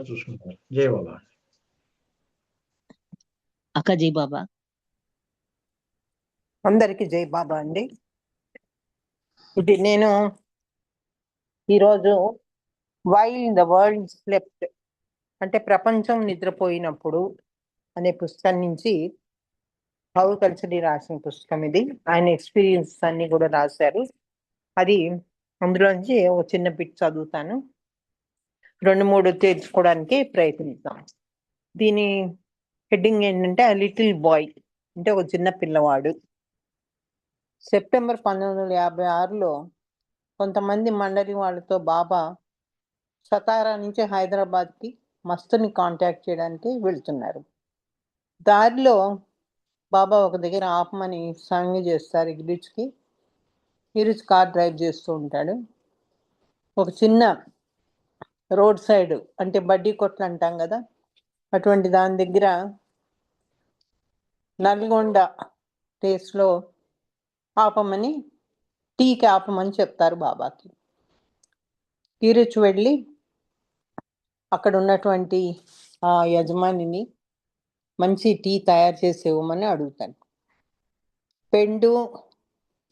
చూసుకుంటారు. జై బాబా. అక్క జై బాబా. అందరికి జై బాబా అండి. ఇది నేను ఈరోజు వైల్ ద వరల్డ్ స్లెప్ట్ అంటే ప్రపంచం నిద్రపోయినప్పుడు అనే పుస్తకం నుంచి హౌ కల్చరీ రాసిన పుస్తకం ఇది. ఆయన ఎక్స్పీరియన్స్ అన్ని కూడా రాశారు. అది అందులోంచి ఒక చిన్న బిట్ చదువుతాను, 2-3 తేల్చుకోవడానికి ప్రయత్నిద్దాం. దీని హెడ్డింగ్ ఏంటంటే ఆ లిటిల్ బాయ్ అంటే ఒక చిన్న పిల్లవాడు. సెప్టెంబర్ 1956లో కొంతమంది మండలి వాళ్ళతో బాబా సతారా నుంచి హైదరాబాద్కి మస్తుని కాంటాక్ట్ చేయడానికి వెళ్తున్నారు. దారిలో బాబా ఒక దగ్గర ఆపమని సంజ్ఞ చేస్తారు. గిరిజ్ కార్ డ్రైవ్ చేస్తూ ఉంటాడు. ఒక చిన్న రోడ్ సైడ్ అంటే బడ్డీ కొట్లు అంటాం కదా, అటువంటి దాని దగ్గర నల్గొండ టేస్ట్లో ఆపమని, టీకి ఆపమని చెప్తారు బాబాకి. గిరిజ్ వెళ్ళి అక్కడ ఉన్నటువంటి ఆ యజమానిని మంచి టీ తయారు చేసి ఇవ్వమని అడుగుతాను. పెండు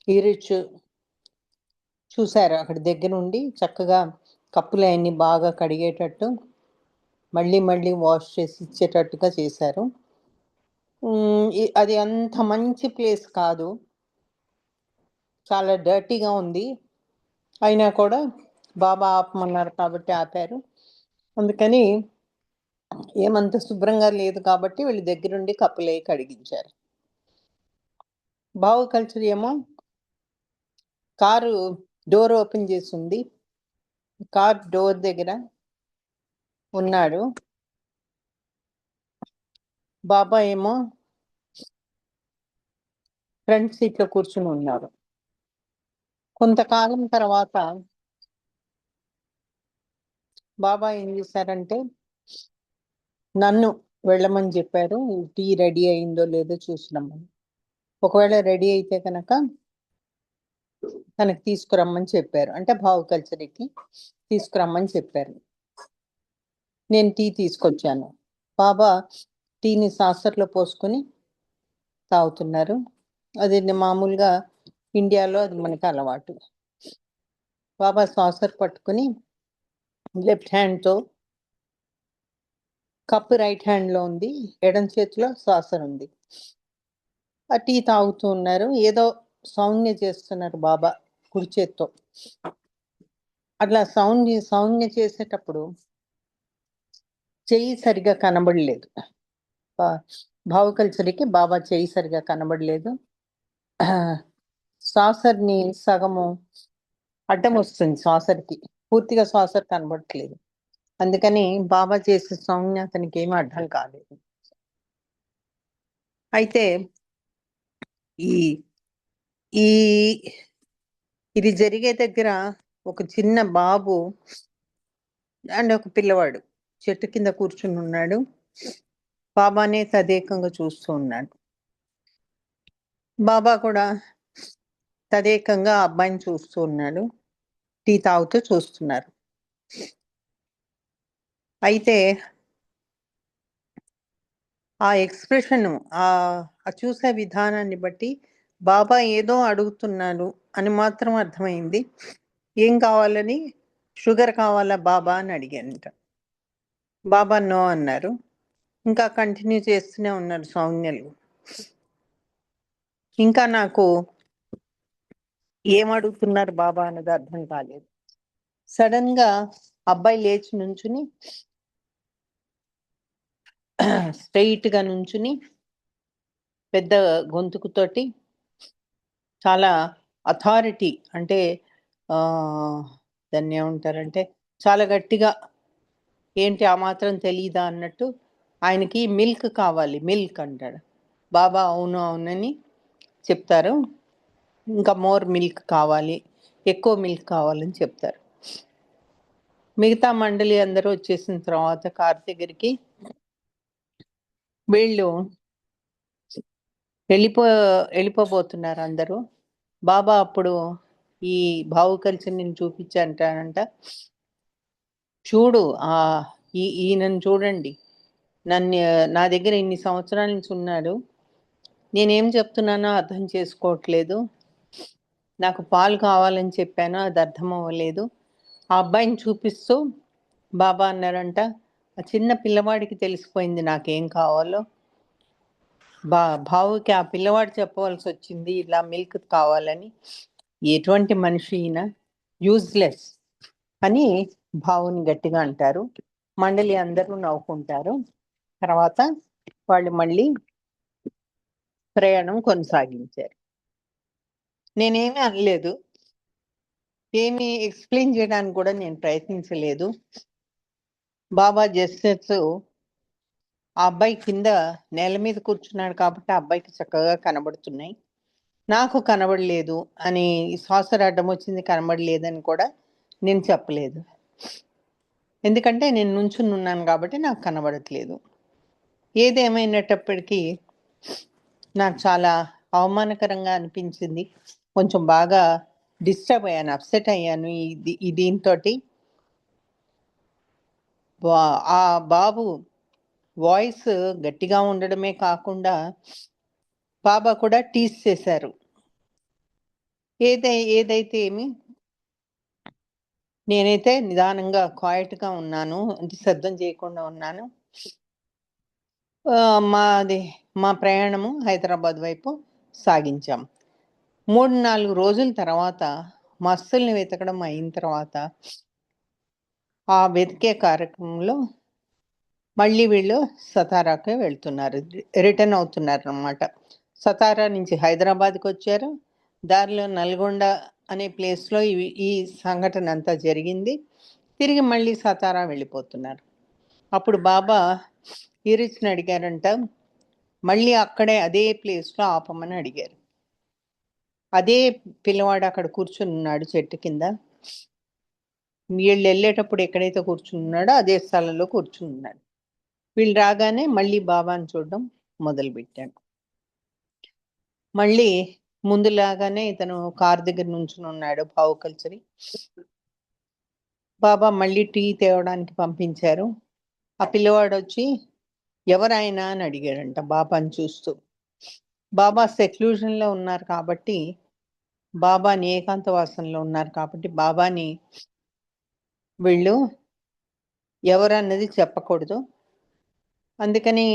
గిరిజ్ చూశారు, అక్కడ దగ్గర ఉండి చక్కగా కప్పులు అన్ని బాగా కడిగేటట్టు మళ్ళీ మళ్ళీ వాష్ చేసి ఇచ్చేటట్టుగా చేశారు. అది అంత మంచి ప్లేస్ కాదు, చాలా డర్టీగా ఉంది. అయినా కూడా బాబా ఆపమన్నారు కాబట్టి ఆపారు. అందుకని ఏమంత శుభ్రంగా లేదు కాబట్టి వీళ్ళు దగ్గరుండి కప్పులే కడిగించారు. భావ కల్చర్ ఏమో కారు డోర్ ఓపెన్ చేసి ఉంది, కార్ డోర్ దగ్గర ఉన్నాడు. బాబా ఏమో ఫ్రంట్ సీట్లో కూర్చుని ఉన్నారు. కొంతకాలం తర్వాత బాబా ఏం చేశారంటే నన్ను వెళ్ళమని చెప్పారు, టీ రెడీ అయిందో లేదో చూసినామని. ఒకవేళ రెడీ అయితే కనుక తనకి తీసుకురమ్మని చెప్పారు, అంటే భావ కల్చరీకి తీసుకురమ్మని చెప్పారు. నేను టీ తీసుకొచ్చాను. బాబా టీని సాసర్లో పోసుకొని తాగుతున్నారు. అది మామూలుగా ఇండియాలో అది మనకి అలవాటు. బాబా సాసర్ పట్టుకుని లెఫ్ట్ హ్యాండ్తో, కప్పు రైట్ హ్యాండ్లో ఉంది, ఎడం చేతిలో సాసర్ ఉంది. ఆ టీ తాగుతూ ఉన్నారు. ఏదో సౌజ్ఞ చేస్తున్నారు బాబా కుడి చేత్తో. అట్లా సౌజ్ఞ చేసేటప్పుడు చెయ్యి సరిగా కనబడలేదు. భావ కల్చరీకి బాబా చెయ్యి సరిగా కనబడలేదు. సాసర్ని సగము అడ్డం వస్తుంది, సాసర్కి పూర్తిగా సాసర్ కనబడట్లేదు. అందుకని బాబా చేసే సౌజ్ఞ అతనికి ఏమీ అర్థం కాలేదు. అయితే ఈ ఈ ఇది జరిగే దగ్గర ఒక చిన్న బాబు అండ్ ఒక పిల్లవాడు చెట్టు కింద కూర్చుని ఉన్నాడు. బాబానే తదేకంగా చూస్తూ ఉన్నాడు. బాబా కూడా తదేకంగా ఆ అబ్బాయిని చూస్తూ ఉన్నాడు. టీ తాగుతూ చూస్తున్నారు. అయితే ఆ ఎక్స్ప్రెషన్, ఆ చూసే విధానాన్ని బట్టి బాబా ఏదో అడుగుతున్నాడు అని మాత్రం అర్థమైంది. ఏం కావాలని? షుగర్ కావాలా బాబా అని అడిగానంట. బాబా నో అన్నారు. ఇంకా కంటిన్యూ చేస్తూనే ఉన్నారు సౌజ్ఞలు. ఇంకా నాకు ఏం అడుగుతున్నారు బాబా అన్నది అర్థం కాలేదు. సడన్ గా అబ్బాయి లేచి నుంచుని స్ట్రైట్ గా నుంచుని పెద్ద గొంతుకుతోటి చాలా అథారిటీ, అంటే దాన్ని ఏమంటారంటే చాలా గట్టిగా, ఏంటి ఆ మాత్రం తెలీదా అన్నట్టు ఆయనకి మిల్క్ కావాలి, మిల్క్ అంటాడు. బాబా అవును అవునని చెప్తారు. ఇంకా మోర్ మిల్క్ కావాలి, ఎక్కువ మిల్క్ కావాలని చెప్తారు. మిగతా మండలి అందరూ వచ్చేసిన తర్వాత కార్ దగ్గరికి వీళ్ళు వెళ్ళిపోబోతున్నారు అందరూ. బాబా అప్పుడు ఈ భావు కల్చర్ నేను చూపించానంట. చూడు, ఆ ఈయనను చూడండి, నన్ను నా దగ్గర ఇన్ని సంవత్సరాల నుంచి ఉన్నాడు. నేనేం చెప్తున్నానో అర్థం చేసుకోవట్లేదు. నాకు పాలు కావాలని చెప్పాను, అది అర్థం అవ్వలేదు. ఆ అబ్బాయిని చూపిస్తూ బాబా అన్నారంట, ఆ చిన్న పిల్లవాడికి తెలిసిపోయింది నాకేం కావాలో. బావుకి ఆ పిల్లవాడు చెప్పవలసి వచ్చింది ఇలా మిల్క్ కావాలని. ఎటువంటి మనిషి ఈయన, యూజ్లెస్ అని బావుని గట్టిగా అంటారు. మండలి అందరూ నవ్వుకుంటారు. తర్వాత వాళ్ళు మళ్ళీ ప్రయాణం కొనసాగించారు. నేనేమీ అనలేదు, ఏమి ఎక్స్ప్లెయిన్ చేయడానికి కూడా నేను ప్రయత్నించలేదు. బాబా జస్టిస్ ఆ అబ్బాయి కింద నేల మీద కూర్చున్నాడు కాబట్టి ఆ అబ్బాయికి చక్కగా కనబడుతున్నాయి, నాకు కనబడలేదు అని, శ్వాస అడ్డం వచ్చింది కనబడలేదని కూడా నేను చెప్పలేదు. ఎందుకంటే నేను నుంచుని ఉన్నాను కాబట్టి నాకు కనబడట్లేదు. ఏదేమైనప్పటికీ నాకు చాలా అవమానకరంగా అనిపించింది. కొంచెం బాగా డిస్టర్బ్ అయ్యాను, అప్సెట్ అయ్యాను దీంతో. ఆ బాబు వాయిస్ గట్టిగా ఉండడమే కాకుండా బాబా కూడా టీస్ చేశారు. ఏదైతే ఏమి, నేనైతే నిదానంగా క్వైట్గా ఉన్నాను, అంటే శబ్దం చేయకుండా ఉన్నాను. మా ప్రయాణము హైదరాబాద్ వైపు సాగించాం. 3-4 రోజుల తర్వాత మస్తుల్ని వెతకడం అయిన తర్వాత ఆ వెతికే కార్యక్రమంలో మళ్ళీ వీళ్ళు సతారాకే వెళ్తున్నారు, రిటర్న్ అవుతున్నారు అన్నమాట. సతారా నుంచి హైదరాబాద్కి వచ్చారు. దారిలో నల్గొండ అనే ప్లేస్లో ఈ సంఘటన అంతా జరిగింది. తిరిగి మళ్ళీ సతారా వెళ్ళిపోతున్నారు. అప్పుడు బాబా ఈరిచ్ని అడిగారంట, మళ్ళీ అక్కడే అదే ప్లేస్లో ఆపమని అడిగారు. అదే పిల్లవాడు అక్కడ కూర్చుని ఉన్నాడు చెట్టు కింద. వీళ్ళు వెళ్ళేటప్పుడు ఎక్కడైతే కూర్చుని ఉన్నాడో అదే స్థలంలో కూర్చుని ఉన్నాడు. వీళ్ళు రాగానే మళ్ళీ బాబాని చూడడం మొదలుపెట్టాడు. మళ్ళీ ముందులాగానే ఇతను కార్ దగ్గర నుంచుని ఉన్నాడు, భావు కల్చరి. బాబా మళ్ళీ టీ తేవడానికి పంపించారు. ఆ పిల్లవాడు వచ్చి ఎవరైనా అని అడిగాడంట బాబాని చూస్తూ. బాబా సెక్లూజన్లో ఉన్నారు కాబట్టి, బాబాని ఏకాంతవాసంలో ఉన్నారు కాబట్టి బాబాని వీళ్ళు ఎవరన్నది చెప్పకూడదు. అందుకని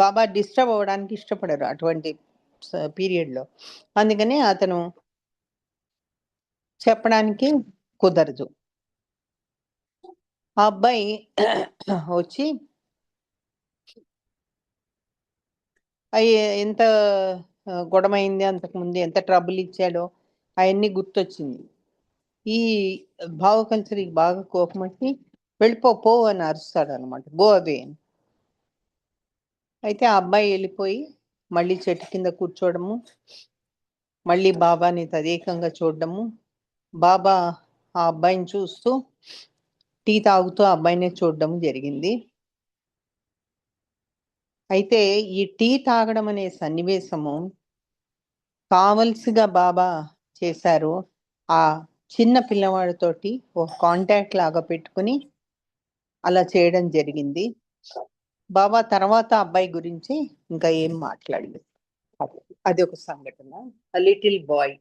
బాబా డిస్టర్బ్ అవ్వడానికి ఇష్టపడరు అటువంటి పీరియడ్లో. అందుకని అతను చెప్పడానికి కుదరదు. ఆ అబ్బాయి వచ్చి ఎంత గొడవైంది, అంతకుముందు ఎంత ట్రబుల్ ఇచ్చాడో అవన్నీ గుర్తొచ్చింది. ఈ భావ కల్చర్కి బాగా కోపం వచ్చి వెళ్ళిపో అని అరుస్తాడు అనమాట, గో అవే అని. అయితే ఆ అబ్బాయి వెళ్ళిపోయి మళ్ళీ చెట్టు కింద కూర్చోవడము, మళ్ళీ బాబాని తదేకంగా చూడడము. బాబా ఆ అబ్బాయిని చూస్తూ టీ తాగుతూ ఆ అబ్బాయినే చూడడం జరిగింది. అయితే ఈ టీ తాగడం అనే సన్నివేశము కావలసిగా బాబా చేశారు. ఆ చిన్న పిల్లవాడితోటి ఒక కాంటాక్ట్ లాగా పెట్టుకుని అలా చేయడం జరిగింది. బాబా తర్వాత అబ్బాయి గురించి ఇంకా ఏం మాట్లాడలేదు. అది ఒక సంఘటన, లిటిల్ బాయ్.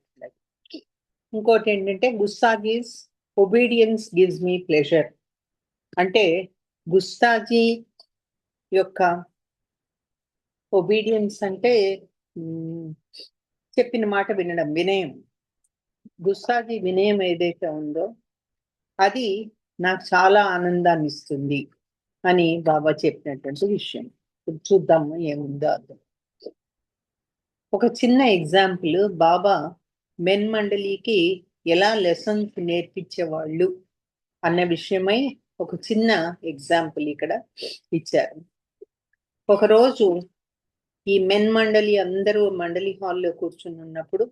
ఇంకోటి ఏంటంటే గుస్తాఖీస్ ఒబీడియన్స్ గివ్స్ మీ ప్లెజర్. అంటే గుస్తాఖీ యొక్క ఒబీడియన్స్ అంటే చెప్పిన మాట వినడం, వినయం. గుస్తాఖీ వినయం ఏదైతే ఉందో అది నాకు చాలా ఆనందాన్ని ఇస్తుంది అని బాబా చెప్పినటువంటి విషయం. చూద్దాము ఏముందో అర్థం. ఒక చిన్న ఎగ్జాంపుల్, బాబా మెన్ మండలికి ఎలా లెసన్స్ నేర్పించేవాళ్ళు అన్న విషయమై ఒక చిన్న ఎగ్జాంపుల్ ఇక్కడ ఇచ్చారు. ఒకరోజు ఈ మెన్ మండలి అందరూ మండలి హాల్లో కూర్చుని ఉన్నప్పుడు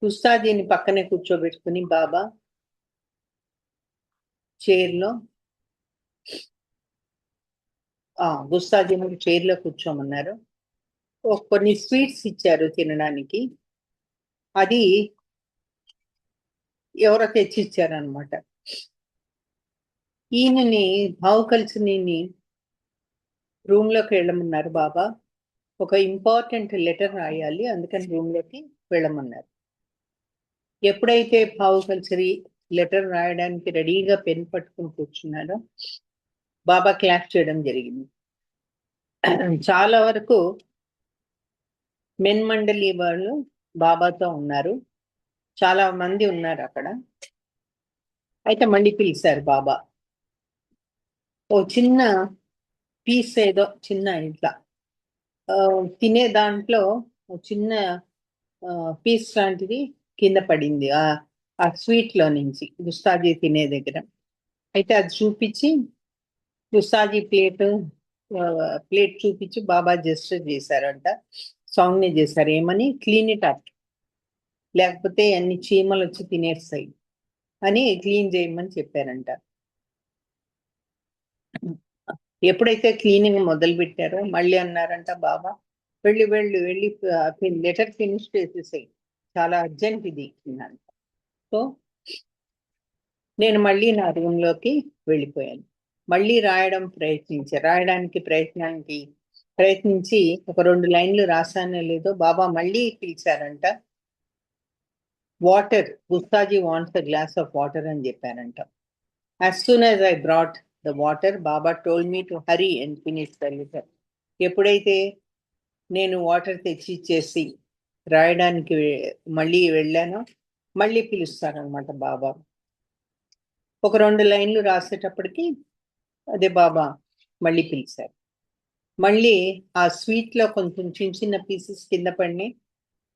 గుస్తాజీని పక్కనే కూర్చోబెట్టుకుని బాబా చైర్లో గుస్తాజీని చైర్లో కూర్చోమన్నారు. కొన్ని స్వీట్స్ ఇచ్చారు తినడానికి. అది ఎవరో తెచ్చిచ్చారనమాట. ఈయనని భావ కల్చర్ని రూమ్ లోకి వెళ్ళమన్నారు బాబా. ఒక ఇంపార్టెంట్ లెటర్ రాయాలి, అందుకని రూమ్ లోకి వెళ్ళమన్నారు. ఎప్పుడైతే భావ కల్చరీ లెటర్ రాయడానికి రెడీగా పెన్ పట్టుకుని కూర్చున్నారో బాబా క్లాస్ చేయడం జరిగింది. చాలా వరకు మెన్ మండలి వాళ్ళు బాబాతో ఉన్నారు, చాలా మంది ఉన్నారు అక్కడ. అయితే మళ్ళీ పిలిచారు బాబా. ఓ చిన్న పీస్ ఏదో చిన్న ఇట్లా తినే దాంట్లో చిన్న పీస్ లాంటిది కింద పడింది ఆ స్వీట్ లో నుంచి, గుస్తాజీ తినే దగ్గర. అయితే అది చూపించి గుస్తాజీ ప్లేట్ చూపించి బాబా జెస్చర్ చేశారంట, సౌండ్ చేశారు, ఏమని, క్లీన్ ఇట్ అప్, లేకపోతే అన్ని చీమలు వచ్చి తినేస్తాయి అని క్లీన్ చేయమని చెప్పారంట. ఎప్పుడైతే క్లీనింగ్ మొదలు పెట్టారో మళ్ళీ అన్నారంట బాబా, వెళ్ళి వెళ్ళి వెళ్ళి లెటర్ ఫినిష్ చేసేసాయి, చాలా అర్జెంట్ ఇది అన్నారంట. సో నేను మళ్ళీ నా రూమ్ లోకి వెళ్ళిపోయాను. మళ్ళీ రాయడానికి ప్రయత్నించి ఒక 2 లైన్లు రాశానో లేదో బాబా మళ్ళీ పిలిచారంట. Water, Gustaji wants a glass of water అని చెప్పారంట. As soon as I brought the water, Baba told me to hurry and finish the letter. ఎప్పుడైతే నేను వాటర్ తెచ్చి ఇచ్చేసి రాయడానికి మళ్ళీ వెళ్ళానో మళ్ళీ పిలుస్తారనమాట బాబా. ఒక 2 లైన్లు రాసేటప్పటికి అదే బాబా మళ్ళీ పిలిచారు. మళ్ళీ ఆ స్వీట్ లో కొంచెం చిన్న చిన్న పీసెస్ కింద పడినాయి,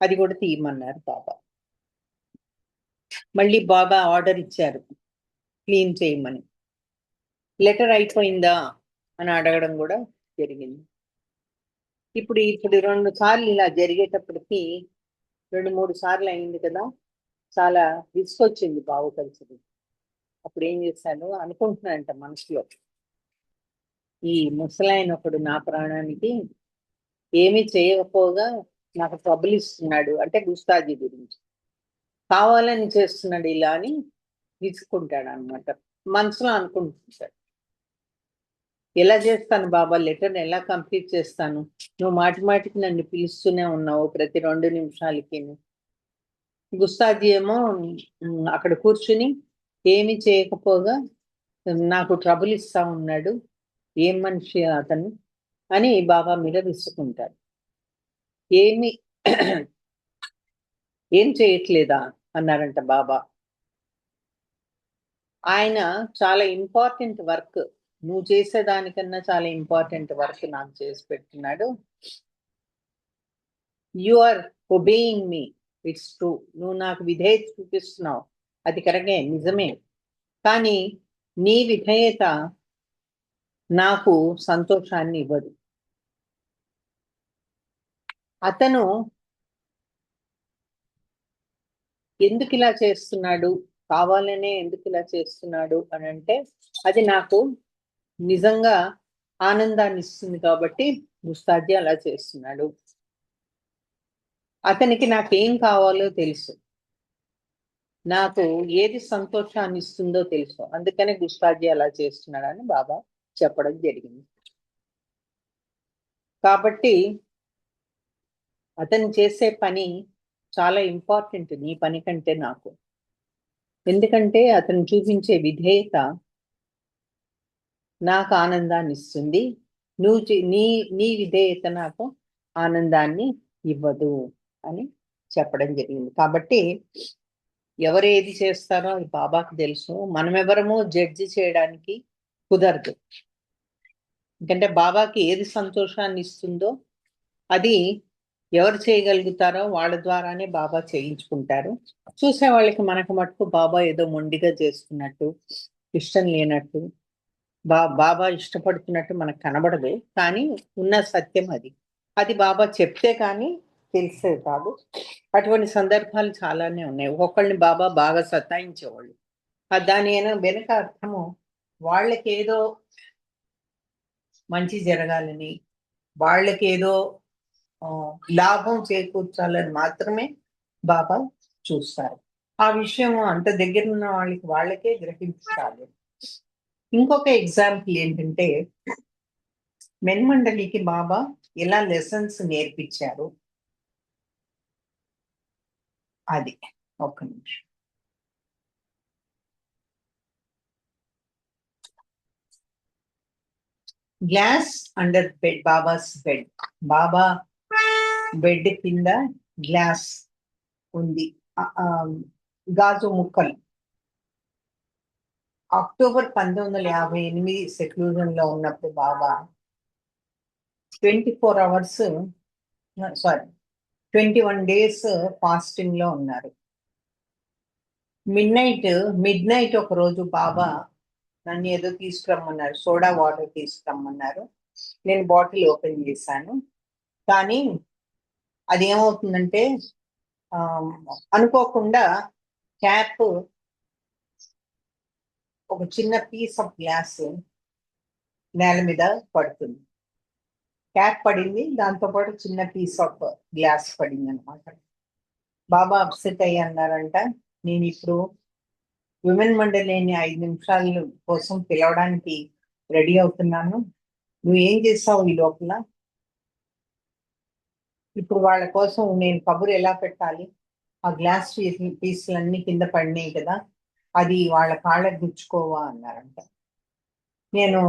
అది కూడా తీయమన్నారు బాబా. మళ్ళీ బాబా ఆర్డర్ ఇచ్చారు క్లీన్ చేయమని. లెటర్ అయిపోయిందా అని అడగడం కూడా జరిగింది. ఇప్పుడు 2 సార్లు ఇలా జరిగేటప్పటికి 2-3 సార్లు అయింది కదా, చాలా విసుకొచ్చింది బాబు కలిసి. అప్పుడు ఏం చేశాను అనుకుంటున్నానంట మనసులో, ఈ ముసలాయన ఒకడు నా ప్రాణానికి ఏమీ చేయకపోగా నాకు ట్రబుల్ ఇస్తున్నాడు, అంటే గుస్తాజీ గురించి కావాలని చేస్తున్నాడు ఇలా అని విసుకుంటాడు అనమాట, మనసులో అనుకుంటుంటాడు. ఎలా చేస్తాను బాబా, లెటర్ ఎలా కంప్లీట్ చేస్తాను, నువ్వు మాటికి నన్ను పిలుస్తూనే ఉన్నావు ప్రతి 2 నిమిషాలకి. గుస్తాజీ ఏమో అక్కడ కూర్చుని ఏమి చేయకపోగా నాకు ట్రబుల్ ఇస్తా ఉన్నాడు, ఏం మనిషి అతను అని బాబా మీద విసుకుంటాడు. ఏం చేయట్లేదా అన్నారంట బాబా. ఆయన చాలా ఇంపార్టెంట్ వర్క్, నువ్వు చేసేదానికన్నా చాలా ఇంపార్టెంట్ వర్క్ నాకు చేసి పెడుతున్నాడు. You are obeying me, it's true, నువ్వు నాకు విధేయత చూపిస్తున్నావు, అది కరెక్టే, నిజమే. కానీ నీ విధేయత నాకు సంతోషాన్ని ఇవ్వదు. అతను ఎందుకు ఇలా చేస్తున్నాడు, కావాలనే ఎందుకు ఇలా చేస్తున్నాడు అని అంటే, అది నాకు నిజంగా ఆనందాన్ని ఇస్తుంది కాబట్టి గుస్తాజీ అలా చేస్తున్నాడు. అతనికి నాకేం కావాలో తెలుసు, నాకు ఏది సంతోషాన్ని ఇస్తుందో తెలుసు, అందుకనే గుస్తాజీ అలా చేస్తున్నాడని బాబా చెప్పడం జరిగింది. కాబట్టి అతను చేసే పని చాలా ఇంపార్టెంట్ నీ పని కంటే నాకు, ఎందుకంటే అతను చూపించే విధేయత నాకు ఆనందాన్ని ఇస్తుంది, నీ విధేయత నాకు ఆనందాన్ని ఇవ్వదు అని చెప్పడం జరిగింది. కాబట్టి ఎవరు ఏది చేస్తారో అది బాబాకి తెలుసు, మనమెవరము జడ్జి చేయడానికి కుదరదు. ఎందుకంటే బాబాకి ఏది సంతోషాన్ని ఇస్తుందో అది ఎవరు చేయగలుగుతారో వాళ్ళ ద్వారానే బాబా చేయించుకుంటారు. చూసే వాళ్ళకి మనకు మటుకు బాబా ఏదో మొండిగా చేస్తున్నట్టు, ఇష్టం లేనట్టు, బాబా ఇష్టపడుతున్నట్టు మనకు కనబడదు, కానీ ఉన్న సత్యం అది బాబా చెప్తే కానీ తెలిసేది కాదు. అటువంటి సందర్భాలు చాలానే ఉన్నాయి. ఒక్కొక్కళ్ళని బాబా బాగా సతాయించేవాళ్ళు, దాని వెనక అర్థము వాళ్ళకి ఏదో మంచి జరగాలని, వాళ్ళకి ఏదో లాభం చేకూర్చాలని మాత్రమే బాబా చూస్తారు. ఆ విషయం అంత దగ్గర ఉన్న వాళ్ళకే గ్రహించాలి. ఇంకొక ఎగ్జాంపుల్ ఏంటంటే మెన్మండలికి బాబా ఎలా లెసన్స్ నేర్పించారు అది ఒక్క నిమిషం. Glass under bed, Baba's bed. Baba bed కింద గ్లాస్ ఉంది, గాజు ముక్కలు. అక్టోబర్ 1958 సెక్లూజన్ లో ఉన్నప్పుడు Baba 24 hours, sorry 21 days fasting లో ఉన్నారు. మిడ్ నైట్ ఒక రోజు బాబా నన్ను ఏదో తీసుకురమ్మన్నారు, సోడా వాటర్ తీసుకురమ్మన్నారు. నేను బాటిల్ ఓపెన్ చేశాను, కానీ అది ఏమవుతుందంటే అనుకోకుండా క్యాప్, ఒక చిన్న పీస్ ఆఫ్ గ్లాస్ నేల మీద పడుతుంది. క్యాప్ పడింది, దాంతో పాటు చిన్న పీస్ ఆఫ్ గ్లాస్ పడింది అనమాట. బాబా అప్సెట్ అయ్యి అన్నారంట, నేను ఇప్పుడు విమెన్ మండలిని 5 నిమిషాల కోసం పిలవడానికి రెడీ అవుతున్నాను, నువ్వు ఏం చేస్తావు ఈ లోపల? ఇప్పుడు వాళ్ళ కోసం నేను కబురు ఎలా పెట్టాలి? ఆ గ్లాస్ పీసులన్నీ కింద పడినాయి కదా, అది వాళ్ళ కాళ్ళకు గుచ్చుకోవా అన్నారంట. నేను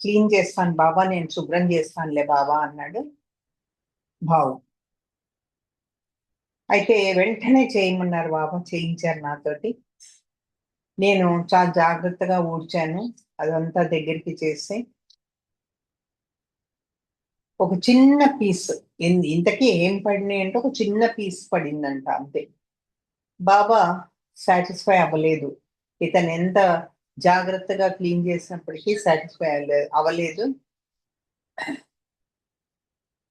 క్లీన్ చేస్తాను బాబా, నేను శుభ్రం చేస్తానులే బాబా అన్నాడు భావు. అయితే వెంటనే చేయమన్నారు బాబా, చేయించారు నాతోటి. నేను చాలా జాగ్రత్తగా ఊడ్చాను, అదంతా దగ్గరికి చేసి ఒక చిన్న పీస్, ఇంతకీ ఏం పడినాయి అంటే ఒక చిన్న పీస్ పడిందంట అంతే. బాబా సాటిస్ఫై అవ్వలేదు, ఇతను ఎంత జాగ్రత్తగా క్లీన్ చేసినప్పటికీ సాటిస్ఫై అవ్వలేదు.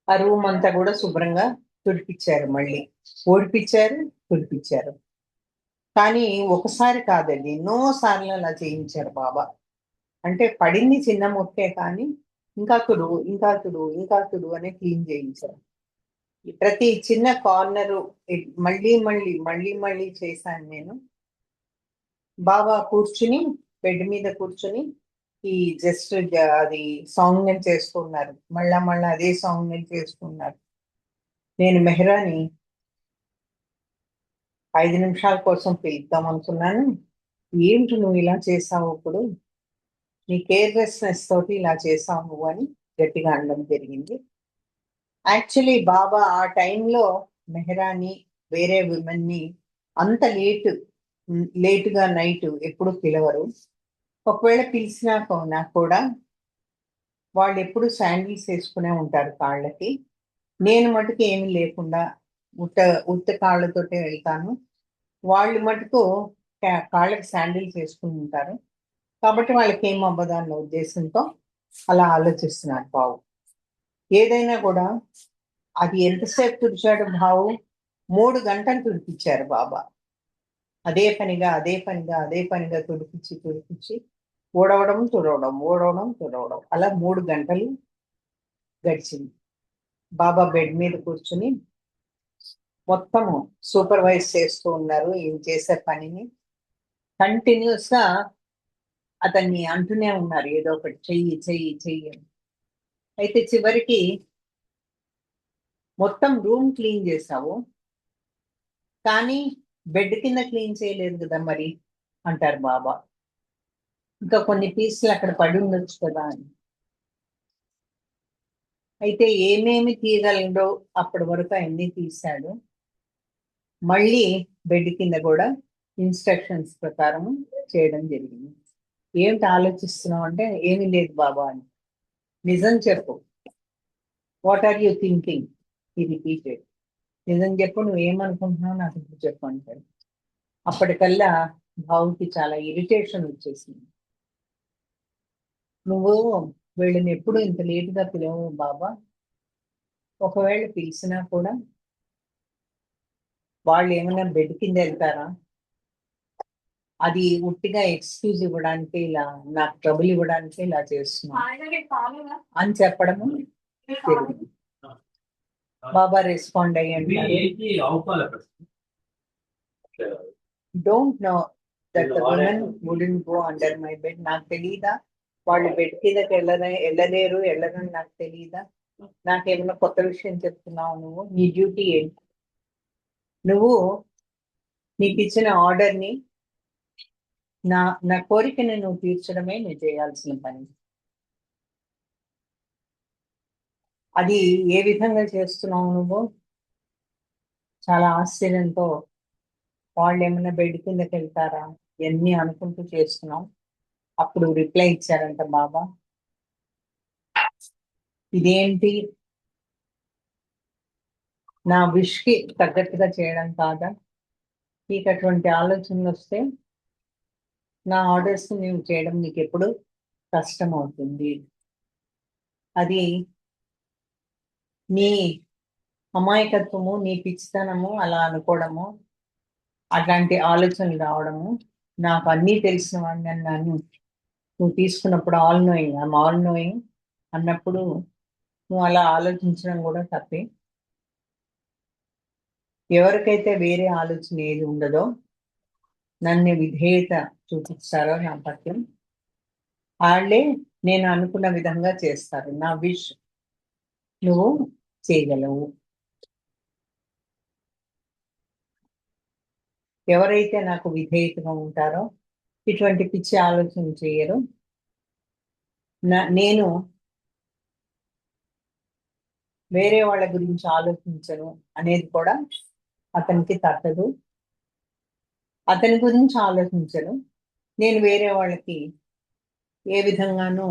ఆ రూమ్ అంతా కూడా శుభ్రంగా తుడిపించారు, మళ్ళీ ఓడిపించారు, తుడిపించారు. కానీ ఒకసారి కాదండి, ఎన్నో సార్లు అలా చేయించారు బాబా. అంటే పడింది చిన్న మొక్కే, కానీ ఇంకా తుడు, ఇంకా తుడు, ఇంకా తుడు అని క్లీన్ చేయించారు. ప్రతి చిన్న కార్నరు మళ్ళీ మళ్ళీ మళ్ళీ మళ్ళీ చేశాను నేను. బాబా కూర్చుని బెడ్ మీద కూర్చుని ఈ జస్ట్ అది సాంగ్ నేను చేస్తున్నారు, మళ్ళా మళ్ళా అదే సాంగ్ నేను చేస్తున్నారు. నేను మెహరాని 5 నిమిషాల కోసం పిలుద్దాం అనుకున్నాను. ఏంటి నువ్వు ఇలా చేసావు, ఇప్పుడు నీ కేర్లెస్నెస్ తోటి ఇలా చేసావు నువ్వు అని గట్టిగా అనడం జరిగింది. యాక్చువల్లీ బాబా ఆ టైంలో మెహరాని వేరే విమెన్ని అంత లేటుగా నైట్ ఎప్పుడు పిలవరు. ఒకవేళ పిలిచినా కూడా వాళ్ళు ఎప్పుడు శాండిల్స్ వేసుకునే ఉంటారు కాళ్ళకి. నేను మటుకు ఏమి లేకుండా ఉత్త కాళ్ళతోటే వెళ్తాను, వాళ్ళు మటుకు కాళ్ళకి శాండిల్స్ వేసుకుని ఉంటారు. కాబట్టి వాళ్ళకి ఏం అవ్వదు అన్న ఉద్దేశంతో అలా ఆలోచిస్తున్నారు బావు. ఏదైనా కూడా అది ఎంతసేపు తుడిచాడు బావు? 3 గంటలు తుడిపించారు బాబా. అదే పనిగా తుడిపించి ఊడవడం తుడవడం అలా 3 గంటలు గడిచింది. బాబా బెడ్ మీద కూర్చుని మొత్తము సూపర్వైజ్ చేస్తూ ఉన్నారు ఈయన చేసే పనిని. కంటిన్యూస్ గా అతన్ని అంటూనే ఉన్నారు ఏదో ఒకటి, చెయ్యి చెయ్యి చెయ్యి. అయితే చివరికి మొత్తం రూమ్ క్లీన్ చేసావు, కానీ బెడ్ కింద క్లీన్ చేయలేదు కదా మరి అంటారు బాబా. ఇంకా కొన్ని పీసులు అక్కడ పడి ఉండొచ్చు కదా అని. అయితే ఏమేమి తీయగలడో అప్పటి వరకు అన్ని తీశాడు. మళ్ళీ బెడ్ కింద కూడా ఇన్స్ట్రక్షన్స్ ప్రకారం చేయడం జరిగింది. ఏమిటి ఆలోచిస్తున్నావు అంటే, ఏమీ లేదు బాబా అని. నిజం చెప్పు, వాట్ ఆర్ యూ థింకింగ్, ఈ రిపీటెడ్. నిజం చెప్పు, నువ్వు ఏమనుకుంటున్నావు నాకు ఇప్పుడు చెప్పు అంటాడు. అప్పటికల్లా భావుకి చాలా ఇరిటేషన్ వచ్చేసింది. నువ్వు వీళ్ళని ఎప్పుడు ఇంత లేటుగా పిలవవు బాబా, ఒకవేళ పిలిచినా కూడా వాళ్ళు ఏమైనా బెడ్ కింద వెళ్తారా? అది ఉట్టిగా ఎక్స్క్యూజ్ ఇవ్వడానికి, ఇలా నాకు ట్రబుల్ ఇవ్వడానికి ఇలా చేస్తున్నా అని చెప్పడము జరిగింది. బాబా రెస్పాండ్ అయ్యి అంటారు, don't know that the women wouldn't go under my bed. నాకు తెలీదా వాళ్ళు బెడ్ కిందకి వెళ్ళరని నాకు తెలీదా? నాకేమైనా కొత్త విషయం చెప్తున్నావు నువ్వు? నీ డ్యూటీ ఏంటి? నువ్వు నీకు ఇచ్చిన ఆర్డర్ని నా నా కోరికని నువ్వు తీర్చడమే నేను చేయాల్సిన పని. అది ఏ విధంగా చేస్తున్నావు నువ్వు? చాలా ఆశ్చర్యంతో వాళ్ళు ఏమైనా బెడ్ కిందకి వెళ్తారా ఎన్ని అనుకుంటూ చేస్తున్నాం. అప్పుడు రిప్లై ఇచ్చారంట బాబా, ఇదేంటి నా విష్కి తగ్గట్టుగా చేయడం కాదా? నీకు అటువంటి ఆలోచనలు వస్తే నా ఆర్డర్స్ నువ్వు చేయడం నీకు ఎప్పుడు కష్టం అవుతుంది. అది నీ అమాయకత్వము, నీ పిచ్చితనము అలా అనుకోవడము, అట్లాంటి ఆలోచనలు రావడము. నాకు అన్నీ తెలిసిన వాడిని నన్ను నువ్వు తీసుకున్నప్పుడు ఆల్ నోయింగ్ అన్నప్పుడు నువ్వు అలా ఆలోచించడం కూడా తప్పే. ఎవరికైతే వేరే ఆలోచన ఏది ఉండదో, నన్ను విధేయత చూపిస్తారో నా పట్ల, వాళ్ళే నేను అనుకున్న విధంగా చేస్తారు. నా విష్ నువ్వు చేయగలవు. ఎవరైతే నాకు విధేయతగా ఉంటారో, ఇటువంటి పిచ్చి ఆలోచన చేయరు. నేను వేరే వాళ్ళ గురించి ఆలోచించను అనేది కూడా అతనికి తట్టదు. అతని గురించి ఆలోచించను, నేను వేరే వాళ్ళకి ఏ విధంగానూ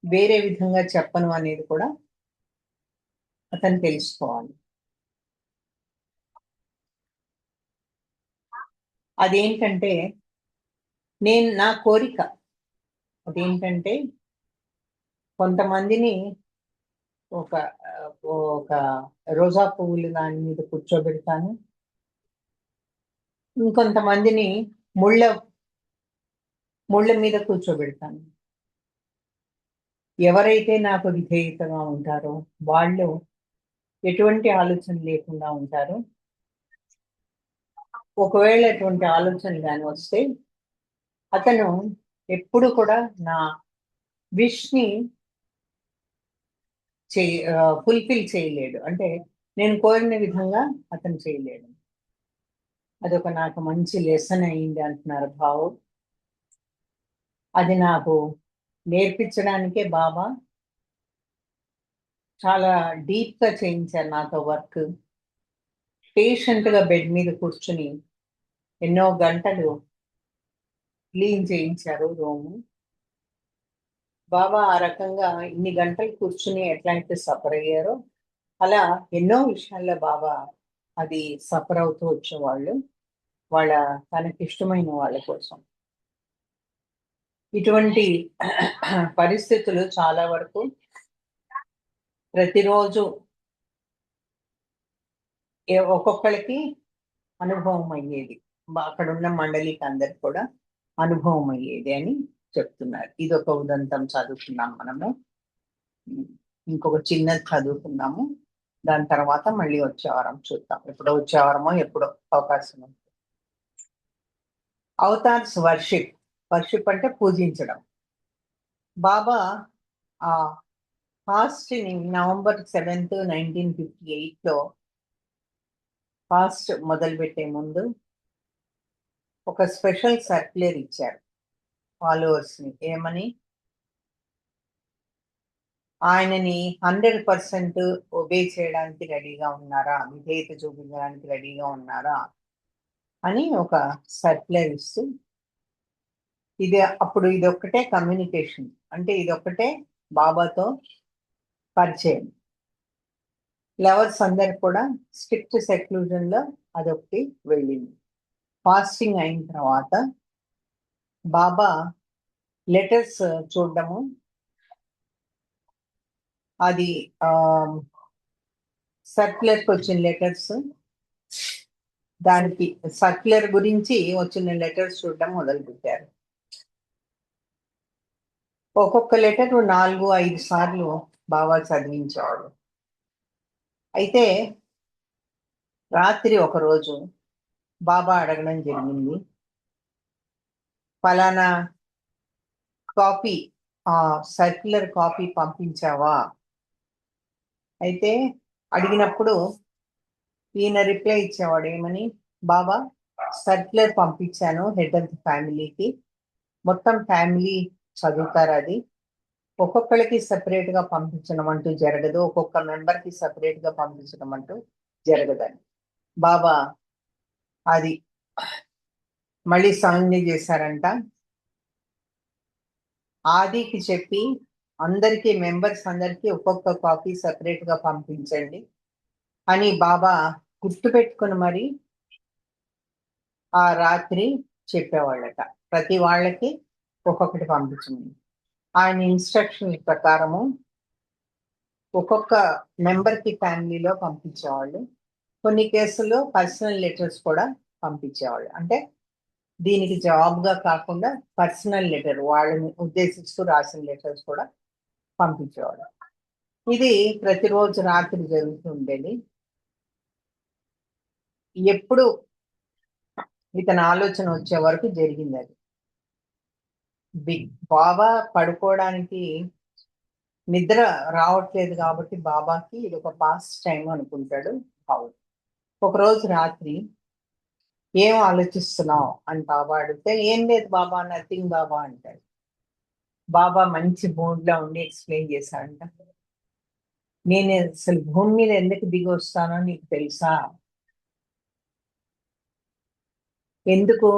వేరే విధంగా చెప్పను అనేది కూడా అతను తెలుసుకోవాలి. అదేంటంటే నా కోరిక అదేంటంటే, కొంతమందిని ఒక ఒక రోజా పువ్వులు దాని మీద కూర్చోబెడతాను, ఇంకొంతమందిని ముళ్ళ మీద కూర్చోబెడతాను. ఎవరైతే నాకు విధేయతగా ఉంటారో వాళ్ళు ఎటువంటి ఆలోచన లేకుండా ఉంటారు. ఒకవేళ ఎటువంటి ఆలోచన కానీ వస్తే అతను ఎప్పుడు కూడా నా విష్ని ఫుల్ఫిల్ చేయలేడు. అంటే నేను కోరిన విధంగా అతను చేయలేడు. అదొక నాకు మంచి లెసన్ అయింది అంటున్నారు భావు. అది నాకు నేర్పించడానికే బాబా చాలా డీప్గా చేయించారు నాతో వర్క్. పేషెంట్గా బెడ్ మీద కూర్చుని ఎన్నో గంటలు క్లీన్ చేయించారు రూము. బాబా ఆ రకంగా ఇన్ని గంటలు కూర్చుని ఎట్లయితే సఫర్ అయ్యారో, అలా ఎన్నో విషయాల్లో బాబా అది సఫర్ అవుతూ వచ్చేవాళ్ళు తనకి ఇష్టమైన వాళ్ళ కోసం. ఇటువంటి పరిస్థితులు చాలా వరకు ప్రతిరోజు ఒక్కొక్కరికి అనుభవం అయ్యేది. అక్కడ ఉన్న మండలికి అందరికి కూడా అనుభవం అయ్యేది అని చెప్తున్నారు. ఇది ఒక ఉదంతం చదువుకున్నాం మనము. ఇంకొక చిన్నది చదువుకున్నాము. దాని తర్వాత మళ్ళీ వచ్చే వారం చూద్దాం. ఎప్పుడో వచ్చే వారమో ఎప్పుడో అవకాశం ఉంది. అవతార్స్ వర్షిప్ అంటే పూజించడం. బాబా ఆ ఫాస్ట్ November 7th 1958 ఫాస్ట్ మొదలుపెట్టే ముందు ఒక స్పెషల్ సర్క్యులర్ ఇచ్చారు ఫాలోవర్స్ని. ఏమని? ఆయనని 100% ఒబే చేయడానికి రెడీగా ఉన్నారా, విధేయత చూపించడానికి రెడీగా ఉన్నారా అని ఒక సర్క్యులర్ ఇస్తూ, అప్పుడు ఇదొక్కటే కమ్యూనికేషన్, అంటే ఇదొక్కటే బాబాతో పరిచయం. లవర్స్ అందరు కూడా స్ట్రిక్ట్ సెక్లూజన్ లో అదొకటి వెళ్ళింది. ఫాస్టింగ్ అయిన తర్వాత బాబా లెటర్స్ చూడడము, అది సర్క్యులర్కి వచ్చిన లెటర్స్, దానికి సర్క్యులర్ గురించి వచ్చిన లెటర్స్ చూడడం మొదలుపెట్టారు. ఒక్కొక్క లెటర్ 4-5 సార్లు బాబా చదివించేవాడు. అయితే రాత్రి ఒకరోజు బాబా అడగడం జరిగింది, ఫలానా కాపీ సర్క్యులర్ కాపీ పంపించావా? అయితే అడిగినప్పుడు ఈయన రిప్లై ఇచ్చేవాడు ఏమని, బాబా సర్క్యులర్ పంపించాను హెడ్ ఆఫ్ ది ఫ్యామిలీకి, మొత్తం ఫ్యామిలీ చదువుతారు, అది ఒక్కొక్కరికి సెపరేట్ గా పంపించడం అంటూ జరగదు, ఒక్కొక్క మెంబర్ కి సెపరేట్ గా పంపించడం అంటూ జరగదని బాబా అది మళ్ళీ సంజ్ఞ చేశారంట. ఆదికి చెప్పి అందరికీ మెంబర్స్ అందరికీ ఒక్కొక్క కాపీ సెపరేట్ గా పంపించండి అని బాబా గుర్తుపెట్టుకుని మరి ఆ రాత్రి చెప్పేవాళ్ళట. ప్రతి వాళ్ళకి ఒక్కొక్కటి పంపించింది. ఆయన ఇన్స్ట్రక్షన్ ప్రకారము ఒక్కొక్క మెంబర్ కి ఫ్యామిలీలో పంపించేవాళ్ళు. కొన్ని కేసుల్లో పర్సనల్ లెటర్స్ కూడా పంపించేవాళ్ళు. అంటే దీనికి జవాబుగా కాకుండా పర్సనల్ లెటర్, వాళ్ళని ఉద్దేశిస్తూ రాసిన లెటర్స్ కూడా పంపించేవాడు. ఇది ప్రతిరోజు రాత్రి జరుగుతుండేది. ఎప్పుడు ఇతని ఆలోచన వచ్చే వరకు జరిగింది అది. బాబా పడుకోవడానికి నిద్ర రావట్లేదు కాబట్టి బాబాకి ఇది ఒక పాస్ టైం అనుకుంటాడు బాబు. ఒకరోజు రాత్రి ఏం ఆలోచిస్తున్నావు అని బాబా అడిగితే, ఏం లేదు బాబా, నథింగ్ బాబా అంటాడు. బాబా మంచి మూడ్లో ఉండి ఎక్స్ప్లెయిన్ చేశాడంట, నేను అసలు భూమి మీద ఎందుకు దిగి వస్తానో నీకు తెలుసా? ఎందుకు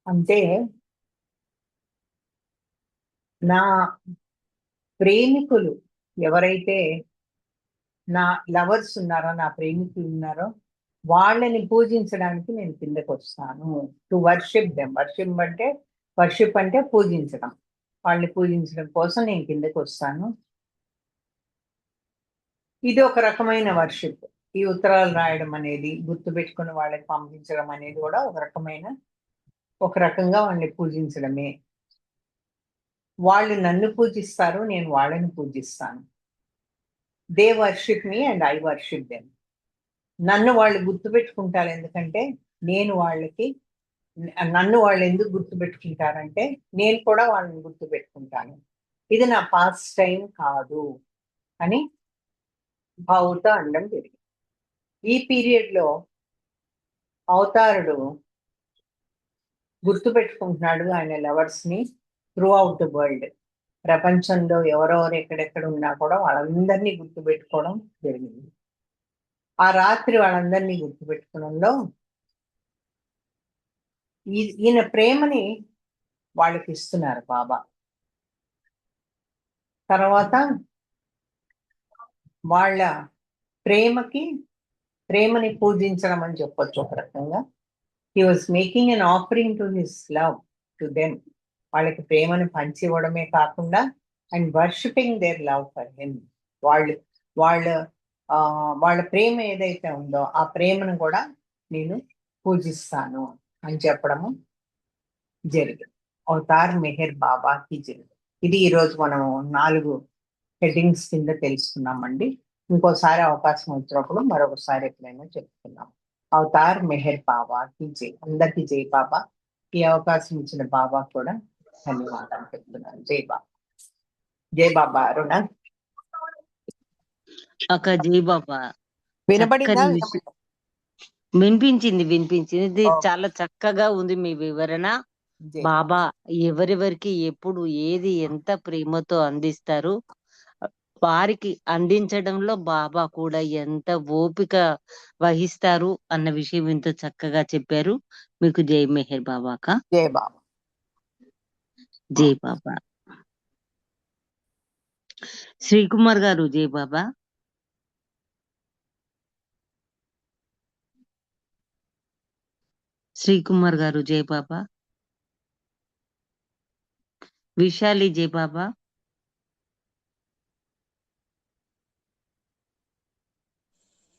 అంటే నా ప్రేమికులు ఎవరైతే నా లవర్స్ ఉన్నారో, నా ప్రేమికులు ఉన్నారో వాళ్ళని పూజించడానికి నేను కిందకు వస్తాను. To worship them. వర్షిప్ అంటే పూజించడం. వాళ్ళని పూజించడం కోసం నేను కిందకు వస్తాను. ఇది ఒక రకమైన వర్షిప్. ఈ ఉత్తరాలు రాయడం అనేది, గుర్తుపెట్టుకుని వాళ్ళకి పంపించడం అనేది కూడా ఒక రకంగా వాళ్ళని పూజించడమే. వాళ్ళు నన్ను పూజిస్తారు, నేను వాళ్ళని పూజిస్తాను. They worship me and I worship them. నన్ను వాళ్ళు గుర్తుపెట్టుకుంటారు, ఎందుకంటే నన్ను వాళ్ళు ఎందుకు గుర్తుపెట్టుకుంటారంటే నేను కూడా వాళ్ళని గుర్తుపెట్టుకుంటాను. ఇది నా పాస్ టైం కాదు అని భావుతో అనడం జరిగింది. ఈ పీరియడ్ లో అవతారుడు గుర్తుపెట్టుకుంటున్నాడు ఆయన లవర్స్ ని త్రూ అవుట్ ద వరల్డ్. ప్రపంచంలో ఎవరెవరు ఎక్కడెక్కడ ఉన్నా కూడా వాళ్ళందరినీ గుర్తుపెట్టుకోవడం జరిగింది. ఆ రాత్రి వాళ్ళందరినీ గుర్తుపెట్టుకోవడంలో ఈయన ప్రేమని వాళ్ళకి ఇస్తున్నారు బాబా. తర్వాత వాళ్ళ ప్రేమని పూజించడం అని చెప్పొచ్చు ఒక రకంగా. He was making an offering to his love to them. వాళ్ళకి ప్రేమను పంచివ్వడమే కాకుండా and worshipping there love for him. వాళ్ళు వాళ్ళ వాళ్ళ ప్రేమ ఏదైతే ఉందో ఆ ప్రేమను కూడా నేను పూజిస్తాను అని చెప్పడము జరిగింది. అవతార్ మెహర్ బాబాకి జరిగింది. ఇది ఈరోజు మనం 4 హెడ్డింగ్స్ కింద తెలుసుకున్నామండి. ఇంకోసారి అవకాశం వచ్చినప్పుడు మరొకసారి ఎప్పుడైనా చెప్పుకున్నాం. అవతార్ మెహర్ బాబాకి జై. అందరికీ జై బాబా. ఈ అవకాశం ఇచ్చిన బాబా కూడా ధన్యవాదాలు చెప్తున్నాను. జై బాబా. జై బాబా. అరుణ అక్క జై బాబా. వినబడిందా? వినిపించింది. చాలా చక్కగా ఉంది మీ వివరణ. బాబా ఎవరెవరికి ఎప్పుడు ఏది ఎంత ప్రేమతో అందిస్తారు, వారికి అందించడంలో బాబా కూడా ఎంత ఓపిక వహిస్తారు అన్న విషయం ఎంతో చక్కగా చెప్పారు. మీకు జై మెహర్ బాబా అక్క. జై బాబా. జై బాబా. శ్రీకుమార్ గారు జై బాబా. శ్రీకుమార్ గారు జై బాబా. విశాలి జై బాబా.